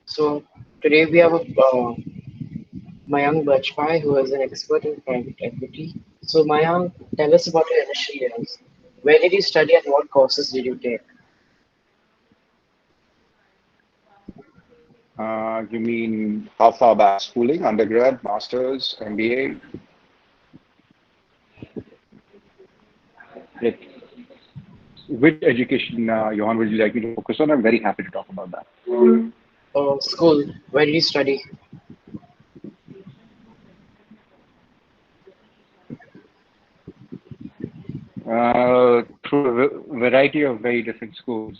So today we have Mayank Bajpai, who is an expert in private equity. So Mayank, tell us about your initial years. Where did you study and what courses did you take? You mean how far back? Schooling, undergrad, masters, MBA? Like, which education, Johan, would you like me to focus on? I'm very happy to talk about that. School. Where did you study? Through a variety of very different schools.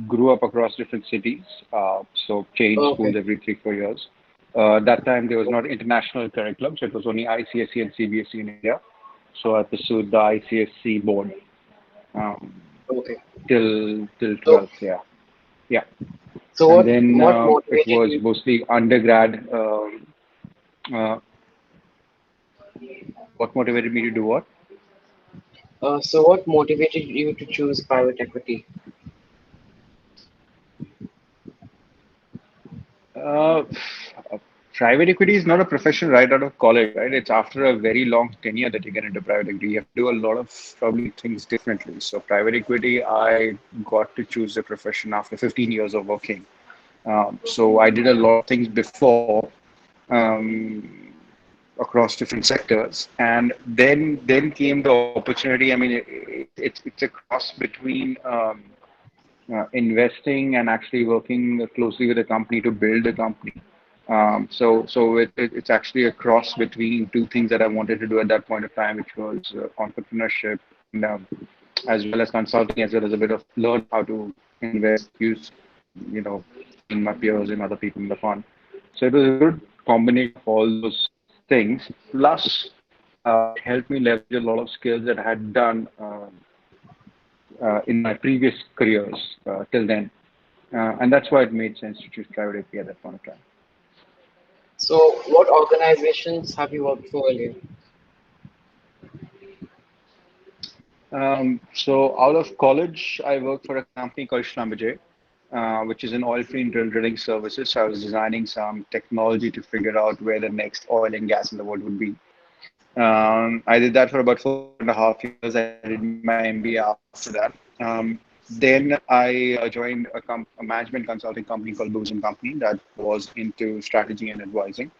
Grew up across different cities, so changed schools Okay. every 3, 4 years. That time there was not international curriculum, so it was only ICSE and CBSE in India. So I pursued the ICSE board um, Okay. till So 12th. Yeah, yeah. so And what then what it motivated was you? mostly undergrad. Uh, what motivated me to do what? So what motivated you to choose private equity? Uh, Private equity is not a profession right out of college, right? It's after a very long tenure that you get into private equity. You have to do a lot of probably things differently. So private equity, I got to choose the profession after 15 years of working. So I did a lot of things before um, across different sectors, and then came the opportunity. I mean, it's a cross between investing and actually working closely with a company to build a company. It's actually a cross between two things that I wanted to do at that point of time, which was entrepreneurship and as well as consulting, as well as a bit of learn how to invest, use, you know, seeing my peers and other people in the fund. So it was a good combination of all those things. Plus, it helped me leverage a lot of skills that I had done in my previous careers till then. And that's why it made sense to choose private equity at that point of time. So what organizations have you worked for earlier? So out of college, I worked for a company called Schlumberger, which is an oil-free drilling services. So I was designing some technology to figure out where the next oil and gas in the world would be. I did that for about 4.5 years. I did my MBA after that. Then I joined a management consulting company called Booz and Company that was into strategy and advising,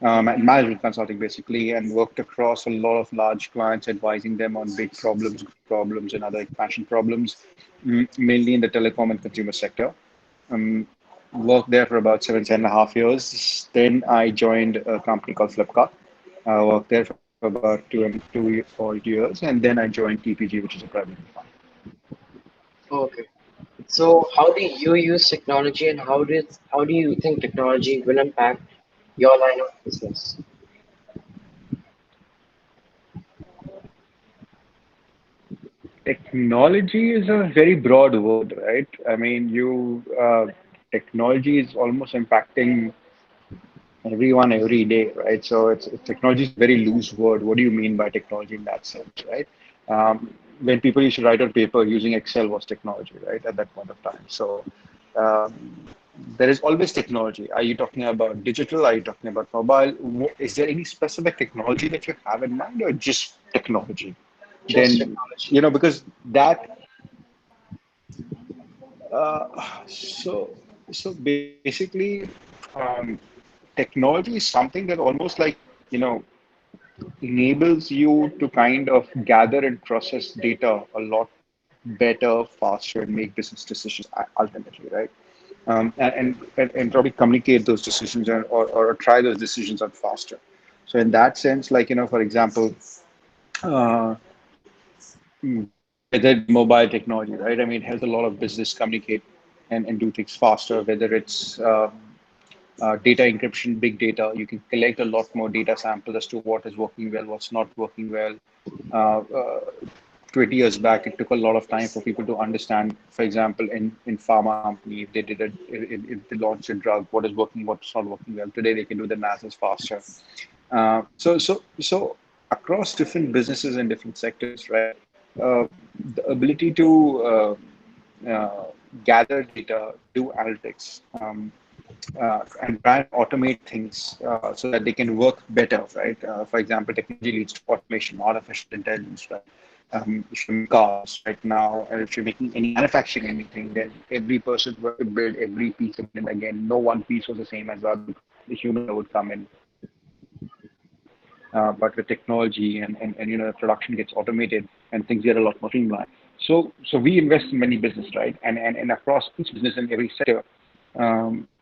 and management consulting basically, and worked across a lot of large clients, advising them on big problems, problems, and other expansion problems, mainly in the telecom and consumer sector. Um, Worked there for about 7.5 years. Then I joined a company called Flipkart. I worked there for about 2 or 2 years, and then I joined TPG, which is a private fund. Okay. So how do you use technology and how do you think technology will impact your line of business? Technology is a very broad word, right? I mean, technology is almost impacting everyone every day, right? So technology is a very loose word. What do you mean by technology in that sense, right? When people used to write on paper, using Excel was technology, right? At that point of time. So there is always technology. Are you talking about digital? Are you talking about mobile? Is there any specific technology that you have in mind, or just technology? Just Then, technology. because that so basically, um, technology is something that almost like, you know, enables you to kind of gather and process data a lot better, faster, and make business decisions ultimately, right? And probably communicate those decisions, or try those decisions out faster. So in that sense, like, for example, uh, whether it be mobile technology, right? I mean, it helps a lot of business communicate and do things faster, whether it's data encryption, big data. You can collect a lot more data samples as to what is working well, what's not working well. Uh, uh, 20 years back, it took a lot of time for people to understand, for example, in pharma company, if they did if they launched a drug, what is working, what's not working well. Today, they can do the analysis faster. So across different businesses and different sectors, right? Uh, the ability to gather data, do analytics, and try and automate things so that they can work better, right? For example, technology leads to automation, artificial intelligence, right? If you make cars right now, and if you're making any manufacturing anything, then every person who has to build every piece again and again, no one piece was the same as the other because the human would come in. But with technology and the production gets automated and things get a lot more streamlined. So we invest in many business, right? And across each business in every sector,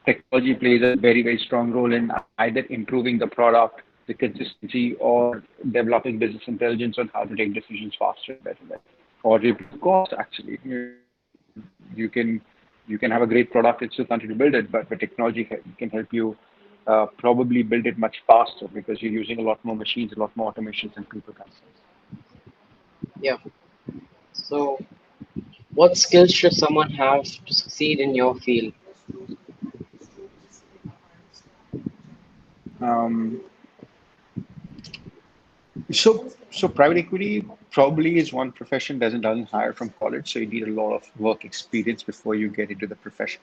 technology plays a very strong role in either improving the product, the consistency, or developing business intelligence on how to take decisions faster and better, or reduce cost. Actually, you can you can have a great product and still continue to build it, but the technology can help you probably build it much faster because you're using a lot more machines, a lot more automations than people can. Yeah. So, what skills should someone have to succeed in your field? Um, so private equity probably is one profession doesn't hire from college, so you need a lot of work experience before you get into the profession.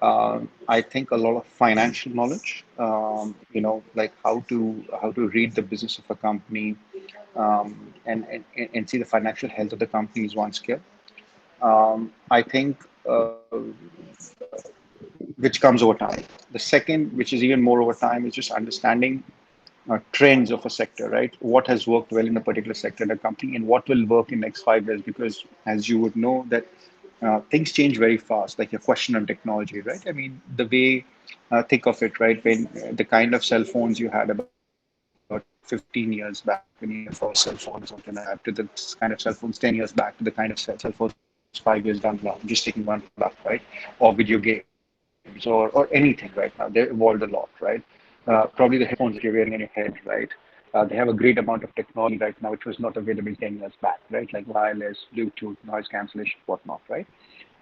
I think a lot of financial knowledge, like how to read the business of a company, and see the financial health of the company is one skill. I think which comes over time. The second, which is even more over time, is just understanding trends of a sector, right? What has worked well in a particular sector in a company, and what will work in next 5 years? Because as you would know, that things change very fast. Like your question on technology, right? I mean, the way think of it, right? When the kind of cell phones you had about 15 years back, when you had your first cell phone or something like that, to the kind of cell phones 10 years back, to the kind of cell phones 5 years down the line. Just taking one product, right? Or video games or anything right now. They evolved a lot, right? Probably the headphones that you're wearing in your head, right? They have a great amount of technology right now, which was not available 10 years back, right? Like wireless, Bluetooth, noise cancellation, whatnot, right?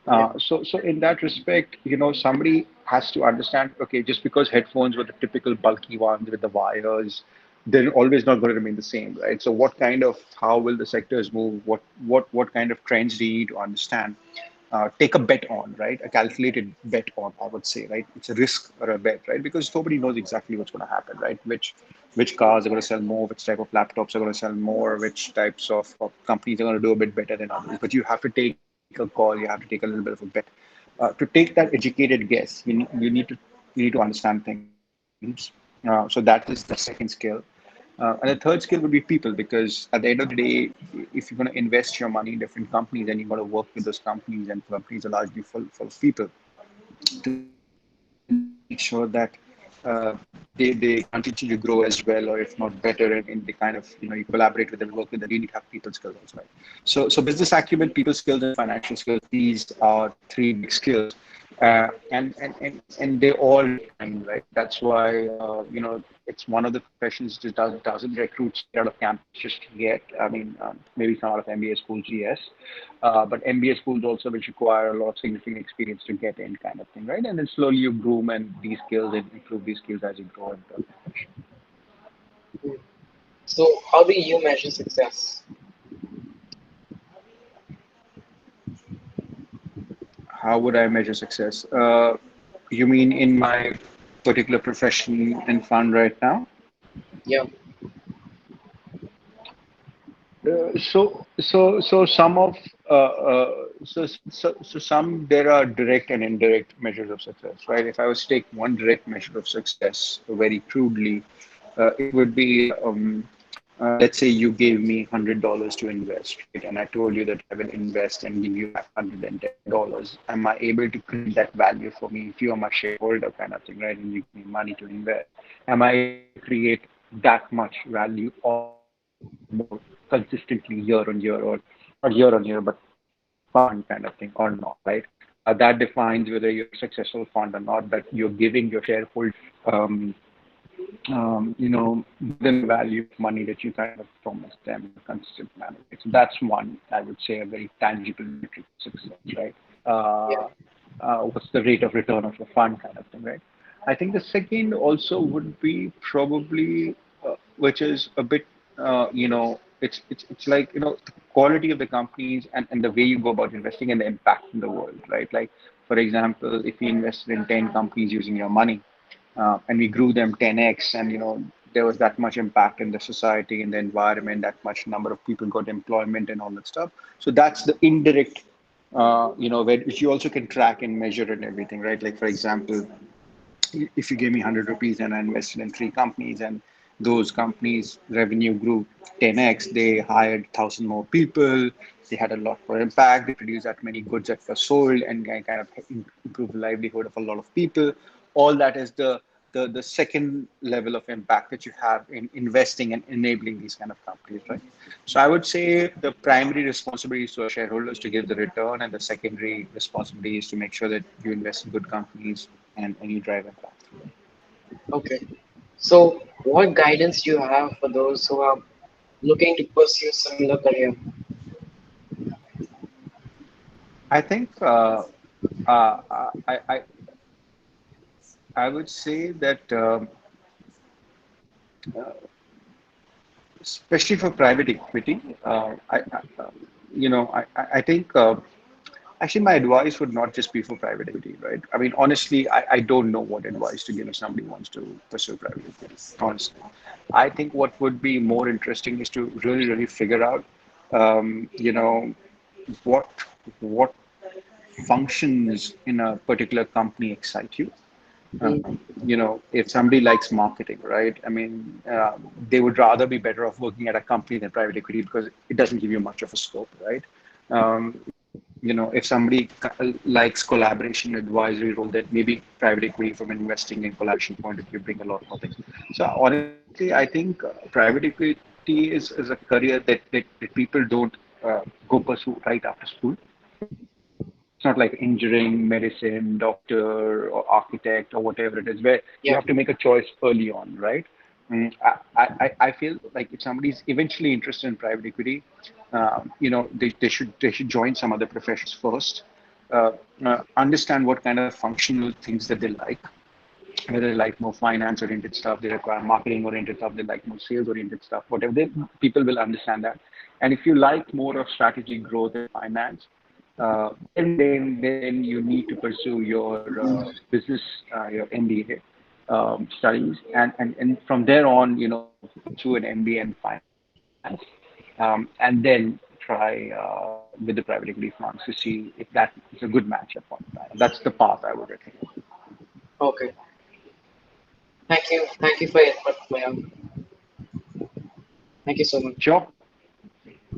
Yeah. So in that respect, somebody has to understand, okay, just because headphones were the typical bulky ones with the wires, they're always not going to remain the same, right? So how will the sectors move? What kind of trends do you need to understand? Take a bet on, right? A calculated bet on, I would say, right? It's a risk or a bet, right? Because nobody knows exactly what's going to happen, right? Which cars are going to sell more, which type of laptops are going to sell more, which types of companies are going to do a bit better than others. But you have to take a call, you have to take a little bit of a bet. To take that educated guess, you need to understand things. So that is the second skill. And the third skill would be people, because at the end of the day, if you're going to invest your money in different companies and you're going to work with those companies, and companies are largely full of people, to make sure that they continue to grow as well, or if not better, and they kind of, you collaborate with them, work with them, you need to have people skills also, right? So business acumen, people skills, and financial skills, these are three big skills. And they all take time, right? That's why it's one of the professions that doesn't recruit straight out of campus just yet. I mean, maybe some out of MBA schools, yes, but MBA schools also which require a lot of significant experience to get in, kind of thing, right? And then slowly you groom and these skills and improve these skills as you grow into the profession. Mm. So, how do you measure success? How would I measure success? You mean in my particular profession and fund right now? Yeah. So some of so some there are direct and indirect measures of success, right? If I was to take one direct measure of success very crudely, it would be let's say you gave me $100 to invest, right? And I told you that I will invest and give you back $110. Am I able to create that value for me if you are my shareholder, kind of thing, right? And you give me money to invest? Am I able to create that much value or more consistently year on year, or year on year, but fund kind of thing, or not, right? That defines whether you're a successful fund or not, that you're giving your shareholders um, more than the value of money that you kind of promised them in a consistent manner. Right? So that's one, I would say, a very tangible metric of success, right? Yeah. Uh, what's the rate of return of your fund, kind of thing, right? I think the second also would be probably, which is a bit, it's like, the quality of the companies and the way you go about investing and the impact in the world, right? Like For example, if we invested in 10 companies using your money, and we grew them 10x, and there was that much impact in the society, in the environment, that much number of people got employment and all that stuff. So that's the indirect, which you also can track and measure and everything, right? Like, for example, if you gave me 100 rupees and I invested in three companies, and those companies revenue grew 10x, they hired 1,000 more people, they had a lot more impact, they produced that many goods that were sold and kind of improved the livelihood of a lot of people. All that is the second level of impact that you have in investing and enabling these kind of companies, right? So I would say the primary responsibility is to our shareholders to give the return, and the secondary responsibility is to make sure that you invest in good companies and you drive impact through them. Okay. So, what guidance do you have for those who are looking to pursue similar career? I think I would say that especially for private equity, I think actually my advice would not just be for private equity, right? I mean, honestly, I don't know what advice to give if somebody wants to pursue private equity. Honestly, I think what would be more interesting is to really figure out, what what functions in a particular company excite you. If somebody likes marketing, right? I mean, they would rather be better off working at a company than private equity because it doesn't give you much of a scope, right? If somebody likes collaboration advisory role, that maybe private equity from an investing and collaboration point of view bring a lot more things. So honestly, I think private equity is a career that people don't go pursue right after school. It's not like engineering, medicine, doctor, or architect, or whatever it is, where you Yeah. have to make a choice early on, right? I feel like if somebody is eventually interested in private equity, they should join some other professions first, understand what kind of functional things that they like, whether they like more finance oriented stuff, they require marketing oriented stuff, they like more sales oriented stuff, whatever. People will understand that. And if you like more of strategy, growth, and finance, then you need to pursue your business, your MBA studies, and from there on, pursue an MBA in finance, and then try with the private equity funds to see if that is a good match at point in time. That's the path I would recommend. Okay. Thank you. Thank you for your input, Mayank. Thank you so much. Sure.